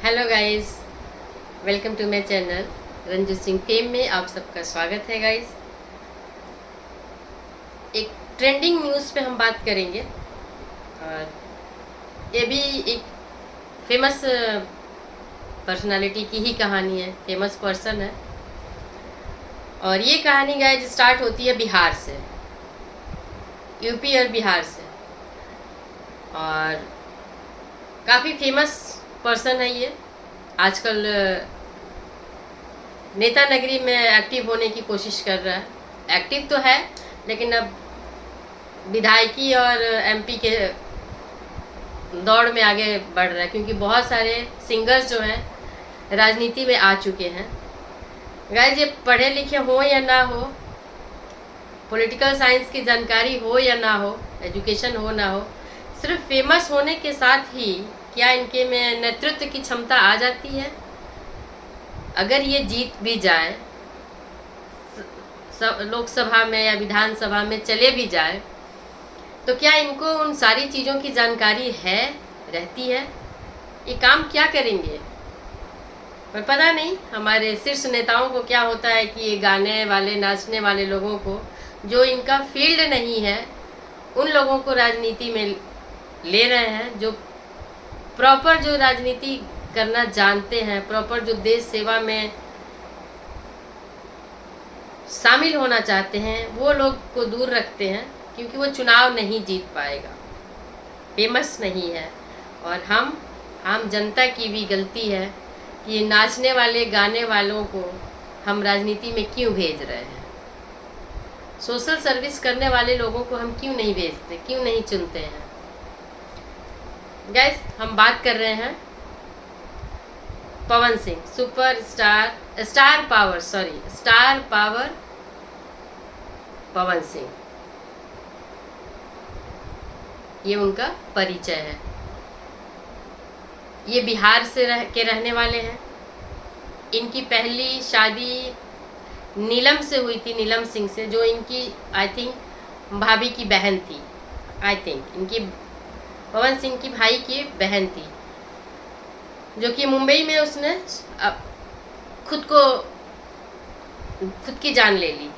Hello guys, welcome to my channel Ranju Singh fame में आप सबका स्वागत है गाइस। एक ट्रेंडिंग न्यूज़ पे हम बात करेंगे और ये भी एक फेमस पर्सनालिटी की ही कहानी है, फेमस पर्सन है। और ये कहानी गाइस स्टार्ट होती है बिहार से, यूपी और बिहार से। और काफ़ी फेमस पर्सन है ये। आजकल नेता नगरी में एक्टिव होने की कोशिश कर रहा है। एक्टिव तो है लेकिन अब विधायकी और एमपी के दौड़ में आगे बढ़ रहा है, क्योंकि बहुत सारे सिंगर्स जो हैं राजनीति में आ चुके हैं। गाइस, ये पढ़े लिखे हो या ना हो, पॉलिटिकल साइंस की जानकारी हो या ना हो, एजुकेशन हो ना हो, सिर्फ फेमस होने के साथ ही क्या इनके में नेतृत्व की क्षमता आ जाती है? अगर ये जीत भी जाए, लोकसभा में या विधानसभा में चले भी जाए, तो क्या इनको उन सारी चीज़ों की जानकारी रहती है? ये काम क्या करेंगे? पर पता नहीं हमारे शीर्ष नेताओं को क्या होता है कि ये गाने वाले, नाचने वाले लोगों को, जो इनका फील्ड नहीं है, उन लोगों को राजनीति में ले रहे हैं। जो प्रॉपर जो राजनीति करना जानते हैं, प्रॉपर जो देश सेवा में शामिल होना चाहते हैं, वो लोग को दूर रखते हैं, क्योंकि वो चुनाव नहीं जीत पाएगा, फेमस नहीं है। और हम आम जनता की भी गलती है कि ये नाचने वाले, गाने वालों को हम राजनीति में क्यों भेज रहे हैं? सोशल सर्विस करने वाले लोगों को हम क्यों नहीं भेजते, क्यों नहीं चुनते हैं? गाइस, हम बात कर रहे हैं पवन सिंह, स्टार पावर पवन सिंह। ये उनका परिचय है। ये बिहार से के रहने वाले हैं। इनकी पहली शादी नीलम से हुई थी, नीलम सिंह से, जो इनकी आई थिंक भाभी की बहन थी। आई थिंक इनकी पवन सिंह की भाई की बहन थी, जो कि मुंबई में उसने खुद की जान ले ली।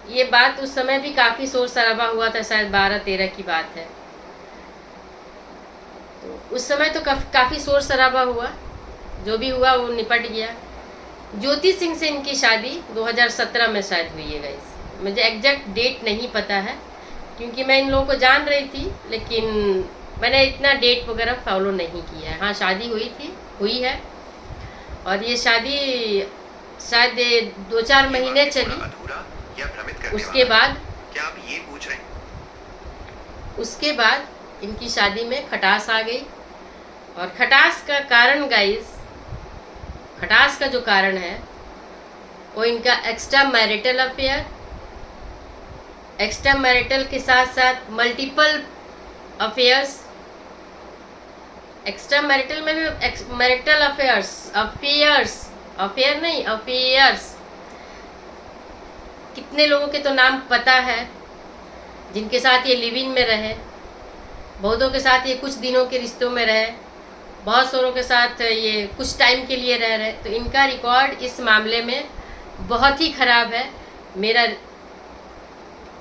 ये बात उस समय भी काफ़ी शोर शराबा हुआ था, शायद 12-13 की बात है। तो उस समय तो काफ़ी शोर शराबा हुआ, जो भी हुआ वो निपट गया। ज्योति सिंह से इनकी शादी 2017 में शायद हुई है गाइस। मुझे एग्जैक्ट डेट नहीं पता है, क्योंकि मैं इन लोगों को जान रही थी, लेकिन मैंने इतना डेट वगैरह फॉलो नहीं किया है। हाँ, शादी हुई है। और ये शादी शायद 2-4 महीने चली। उसके बाद क्या आप ये पूछ रहे हैं? उसके बाद इनकी शादी में खटास आ गई। और खटास का कारण गाइस, खटास का जो कारण है वो इनका एक्स्ट्रा मैरिटल के साथ साथ मल्टीपल अफेयर्स। एक्स्ट्रा मैरिटल में भी मैरिटल अफेयर्स। कितने लोगों के तो नाम पता है जिनके साथ ये लिव इन में रहे, बहुतों के साथ ये कुछ दिनों के रिश्तों में रहे, बहुत सारों के साथ ये कुछ टाइम के लिए रह रहे। तो इनका रिकॉर्ड इस मामले में बहुत ही ख़राब है।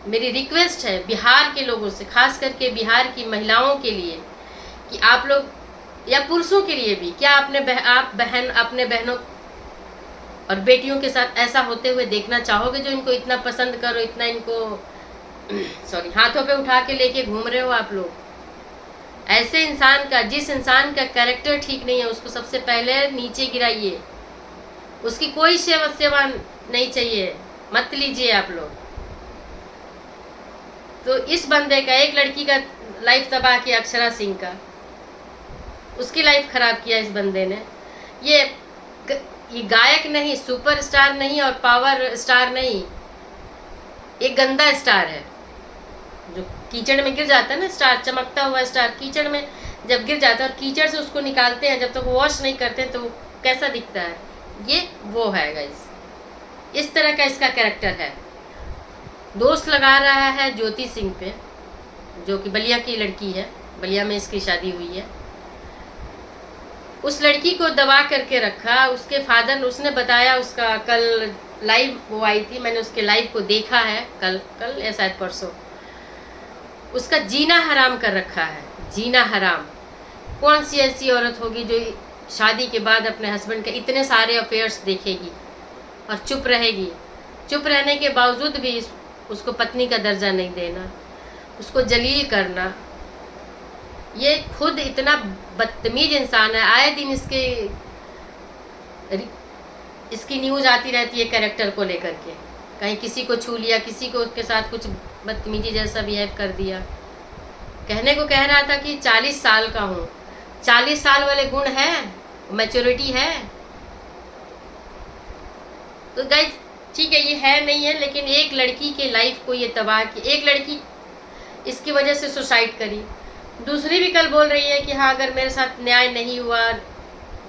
मेरी रिक्वेस्ट है बिहार के लोगों से, खास करके बिहार की महिलाओं के लिए, कि आप लोग, या पुरुषों के लिए भी, क्या अपने बहनों और बेटियों के साथ ऐसा होते हुए देखना चाहोगे, जो इनको इतना पसंद करो, इतना इनको हाथों पे उठा के लेके घूम रहे हो आप लोग? ऐसे इंसान का, जिस इंसान का कैरेक्टर ठीक नहीं है, उसको सबसे पहले नीचे गिराइए। उसकी कोई सेवा नहीं चाहिए, मत लीजिए आप लोग। तो इस बंदे का, एक लड़की का लाइफ तबाह किया, अक्षरा सिंह का, उसकी लाइफ खराब किया इस बंदे ने। ये गायक नहीं, सुपरस्टार नहीं और पावर स्टार नहीं, एक गंदा स्टार है जो कीचड़ में गिर जाता है ना। स्टार, चमकता हुआ स्टार कीचड़ में जब गिर जाता है और कीचड़ से उसको निकालते हैं, जब तक वो वॉश नहीं करते तो वो कैसा दिखता है? ये वो है गाइस, इस तरह का इसका कैरेक्टर है। दोष लगा रहा है ज्योति सिंह पे, जो कि बलिया की लड़की है, बलिया में इसकी शादी हुई है। उस लड़की को दबा करके रखा। उसके फादर, उसने बताया, उसका कल लाइव वो आई थी, मैंने उसके लाइव को देखा है, कल या शायद परसों। उसका जीना हराम कर रखा है, जीना हराम। कौन सी ऐसी औरत होगी जो शादी के बाद अपने हस्बैंड के इतने सारे अफेयर्स देखेगी और चुप रहेगी? चुप रहने के बावजूद भी उसको पत्नी का दर्जा नहीं देना, उसको जलील करना, ये खुद इतना बदतमीज इंसान है। आए दिन इसकी न्यूज़ आती रहती है कैरेक्टर को लेकर के, कहीं किसी को छू लिया, किसी को उसके साथ कुछ बदतमीजी जैसा बिहेव कर दिया। कहने को कह रहा था कि 40 साल का हूँ। 40 साल वाले गुण है, मैच्योरिटी है? तो गाइस ठीक है, ये है नहीं है, लेकिन एक लड़की के लाइफ को ये तबाह की। एक लड़की इसकी वजह से सुसाइड करी, दूसरी भी कल बोल रही है कि हाँ अगर मेरे साथ न्याय नहीं हुआ,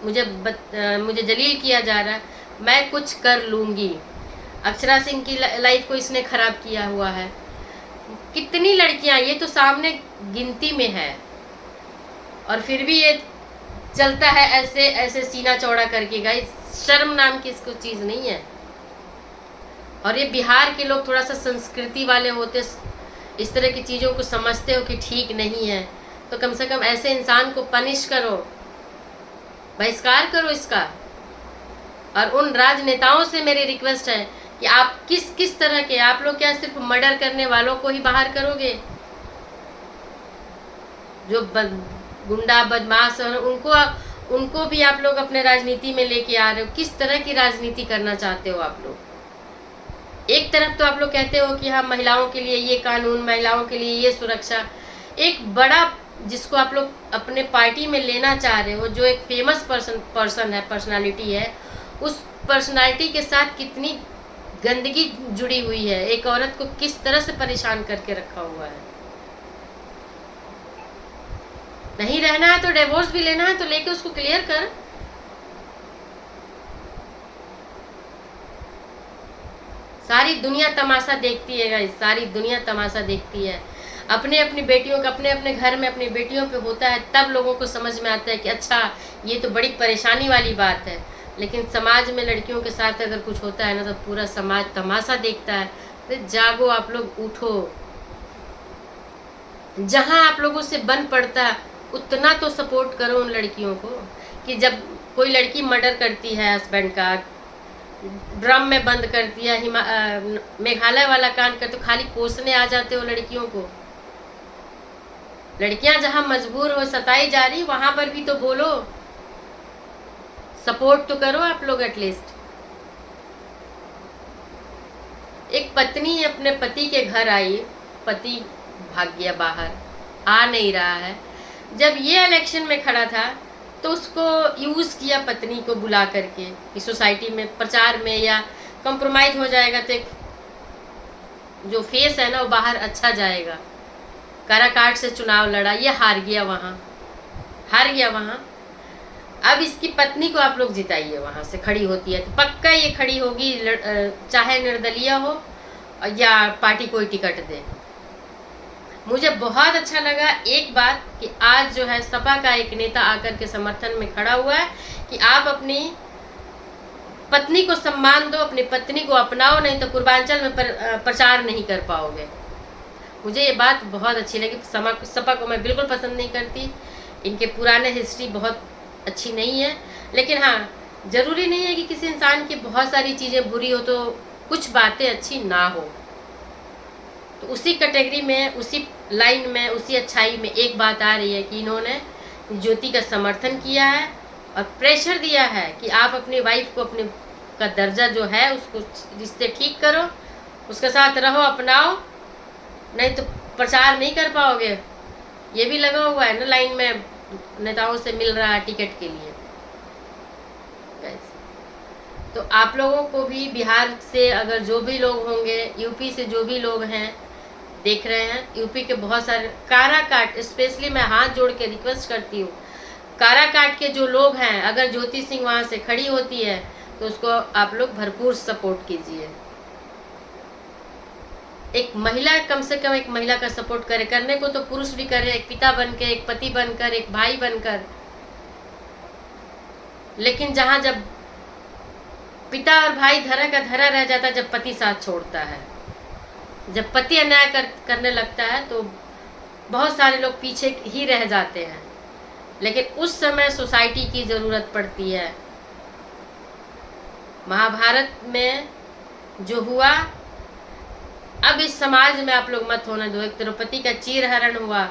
मुझे जलील किया जा रहा है, मैं कुछ कर लूँगी। अक्षरा सिंह की लाइफ को इसने ख़राब किया हुआ है। कितनी लड़कियां, ये तो सामने गिनती में है, और फिर भी ये चलता है ऐसे ऐसे सीना चौड़ा करके। गाइस शर्म नाम की इसको चीज़ नहीं है। और ये बिहार के लोग थोड़ा सा संस्कृति वाले होते, इस तरह की चीज़ों को समझते हो कि ठीक नहीं है, तो कम से कम ऐसे इंसान को पनिश करो, बहिष्कार करो इसका। और उन राजनेताओं से मेरी रिक्वेस्ट है कि आप किस तरह के, आप लोग क्या सिर्फ मर्डर करने वालों को ही बाहर करोगे? जो गुंडा बदमाश हैं उनको भी आप लोग अपने राजनीति में लेके आ रहे हो। किस तरह की राजनीति करना चाहते हो आप लोग? एक तरफ तो आप लोग कहते हो कि हाँ महिलाओं के लिए ये कानून, महिलाओं के लिए ये सुरक्षा। एक बड़ा जिसको आप लोग अपने पार्टी में लेना चाह रहे हो, जो एक फेमस पर्सन है, पर्सनालिटी है, उस पर्सनालिटी के साथ कितनी गंदगी जुड़ी हुई है। एक औरत को किस तरह से परेशान करके रखा हुआ है। नहीं रहना है तो डिवोर्स भी लेना है तो लेके उसको क्लियर कर। सारी दुनिया तमाशा देखती है गाइस, सारी दुनिया तमाशा देखती है। अपने अपनी बेटियों का, अपने अपने घर में अपनी बेटियों पे होता है, तब लोगों को समझ में आता है कि अच्छा ये तो बड़ी परेशानी वाली बात है। लेकिन समाज में लड़कियों के साथ अगर कुछ होता है ना, तो पूरा समाज तमाशा देखता है। तो जागो आप लोग, उठो। जहां आप लोगों से बन पड़ता है उतना तो सपोर्ट करो उन लड़कियों को, कि जब कोई लड़की मर्डर करती है हस्बैंड का, ड्रम में बंद करती है, मेघालय वाला कांड कर, तो खाली कोसने आ जाते हो लड़कियों को। लड़कियां जहां मजबूर हो, सताई जा रही, वहां पर भी तो बोलो, सपोर्ट तो करो आप लोग एटलीस्ट। एक पत्नी अपने पति के घर आई, पति भाग गया बाहर, आ नहीं रहा है। जब ये इलेक्शन में खड़ा था तो उसको यूज़ किया पत्नी को बुला करके कि सोसाइटी में प्रचार में या कंप्रोमाइज हो जाएगा तो एक जो फेस है ना वो बाहर अच्छा जाएगा। काराकाट से चुनाव लड़ा, ये हार गया वहाँ। अब इसकी पत्नी को आप लोग जिताइए, वहाँ से खड़ी होती है तो पक्का ये खड़ी होगी, चाहे निर्दलीय हो या पार्टी कोई टिकट दे। मुझे बहुत अच्छा लगा एक बात कि आज जो है सपा का एक नेता आकर के समर्थन में खड़ा हुआ है कि आप अपनी पत्नी को सम्मान दो, अपनी पत्नी को अपनाओ, नहीं तो पूर्वांचल में प्रचार नहीं कर पाओगे। मुझे ये बात बहुत अच्छी लगी। सपा को मैं बिल्कुल पसंद नहीं करती, इनके पुराने हिस्ट्री बहुत अच्छी नहीं है, लेकिन हाँ ज़रूरी नहीं है कि किसी इंसान की बहुत सारी चीज़ें बुरी हो तो कुछ बातें अच्छी ना हो। तो उसी कैटेगरी में, उसी लाइन में, उसी अच्छाई में एक बात आ रही है कि इन्होंने ज्योति का समर्थन किया है और प्रेशर दिया है कि आप अपनी वाइफ को, अपने का दर्जा जो है उसको रिश्ते ठीक करो, उसके साथ रहो, अपनाओ, नहीं तो प्रचार नहीं कर पाओगे। ये भी लगा हुआ है ना लाइन में, नेताओं से मिल रहा है टिकट के लिए। तो आप लोगों को भी बिहार से अगर जो भी लोग होंगे, यूपी से जो भी लोग हैं देख रहे हैं, यूपी के बहुत सारे काराकाट, स्पेशली मैं हाथ जोड़ के रिक्वेस्ट करती हूँ, काराकाट के जो लोग हैं, अगर ज्योति सिंह वहाँ से खड़ी होती है तो उसको आप लोग भरपूर सपोर्ट कीजिए। एक महिला कम से कम एक महिला का सपोर्ट करे, करने को तो पुरुष भी करे, एक पिता बनकर, एक पति बनकर, एक भाई बनकर। लेकिन जहां जब पिता और भाई धरा का धरा रह जाता है, जब पति साथ छोड़ता है, जब पति अन्याय करने लगता है, तो बहुत सारे लोग पीछे ही रह जाते हैं। लेकिन उस समय सोसाइटी की ज़रूरत पड़ती है। महाभारत में जो हुआ, अब इस समाज में आप लोग मत होने दो। एक द्रौपदी का चीरहरण हुआ,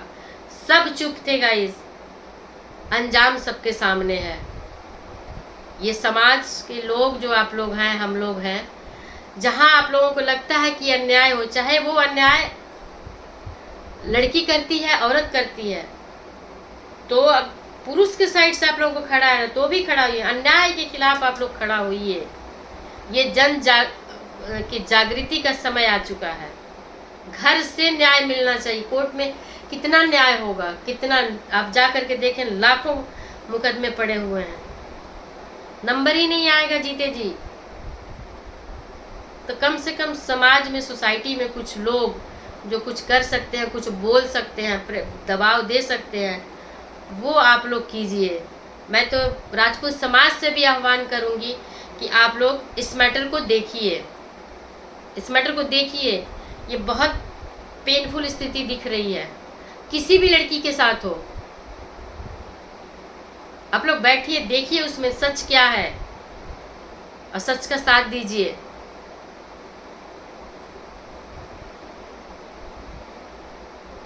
सब चुप थे गाइस, अंजाम सबके सामने है। ये समाज के लोग जो आप लोग हैं, हम लोग हैं, जहां आप लोगों को लगता है कि अन्याय हो, चाहे वो अन्याय लड़की करती है, औरत करती है, तो अब पुरुष के साइड से आप लोगों को खड़ा है तो भी खड़ा होइए, अन्याय के खिलाफ आप लोग खड़ा होइए। ये की जागृति का समय आ चुका है। घर से न्याय मिलना चाहिए। कोर्ट में कितना न्याय होगा, कितना, आप जा करके देखें, लाखों मुकदमे पड़े हुए हैं, नंबर ही नहीं आएगा जीते जी। तो कम से कम समाज में, सोसाइटी में कुछ लोग जो कुछ कर सकते हैं, कुछ बोल सकते हैं, दबाव दे सकते हैं, वो आप लोग कीजिए। मैं तो राजपूत समाज से भी आह्वान करूंगी कि आप लोग इस मैटर को देखिए, इस मैटर को देखिए। ये बहुत पेनफुल स्थिति दिख रही है, किसी भी लड़की के साथ हो। आप लोग बैठिए, देखिए उसमें सच क्या है और सच का साथ दीजिए।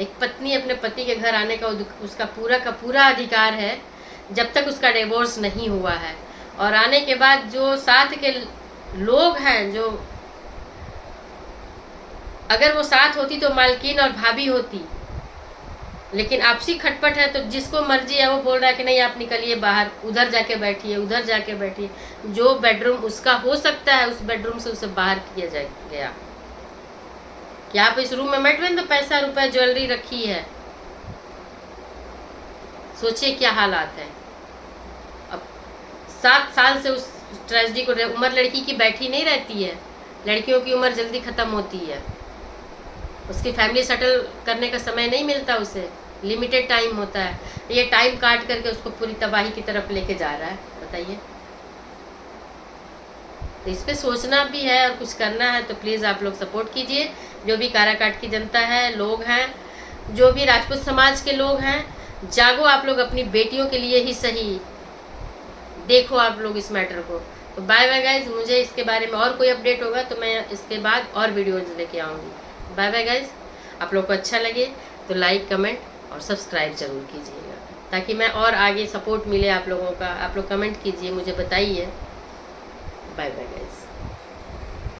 एक पत्नी अपने पति के घर आने का उसका पूरा अधिकार है, जब तक उसका डिवोर्स नहीं हुआ है। और आने के बाद जो साथ के लोग हैं, जो अगर वो साथ होती तो मालकिन और भाभी होती, लेकिन आपसी खटपट है, तो जिसको मर्जी है वो बोल रहा है कि नहीं आप निकलिए बाहर, उधर जाके बैठिए, उधर जाके बैठिए। जो बेडरूम उसका हो सकता है, उस बेडरूम से उसे बाहर किया गया कि आप इस रूम में मत बैठे, तो पैसा रुपया ज्वेलरी रखी है। सोचिए क्या हालात है। अब 7 साल से उस ट्रेजेडी को, उम्र लड़की की बैठी नहीं रहती है, लड़कियों की उम्र जल्दी ख़त्म होती है, उसकी फैमिली सेटल करने का समय नहीं मिलता, उसे लिमिटेड टाइम होता है। ये टाइम काट करके उसको पूरी तबाही की तरफ लेके जा रहा है, बताइए। तो इस पर सोचना भी है और कुछ करना है, तो प्लीज़ आप लोग सपोर्ट कीजिए। जो भी काराकाट की जनता है, लोग हैं, जो भी राजपूत समाज के लोग हैं, जागो आप लोग, अपनी बेटियों के लिए ही सही, देखो आप लोग इस मैटर को। तो बाय बाय गाइज। मुझे इसके बारे में और कोई अपडेट होगा तो मैं इसके बाद और वीडियोज़ लेके आऊँगी। Bye bye guys. आप लोग को अच्छा लगे तो लाइक, कमेंट और सब्सक्राइब ज़रूर कीजिएगा, ताकि मैं और आगे सपोर्ट मिले आप लोगों का। आप लोग कमेंट कीजिए, मुझे बताइए। Bye bye guys.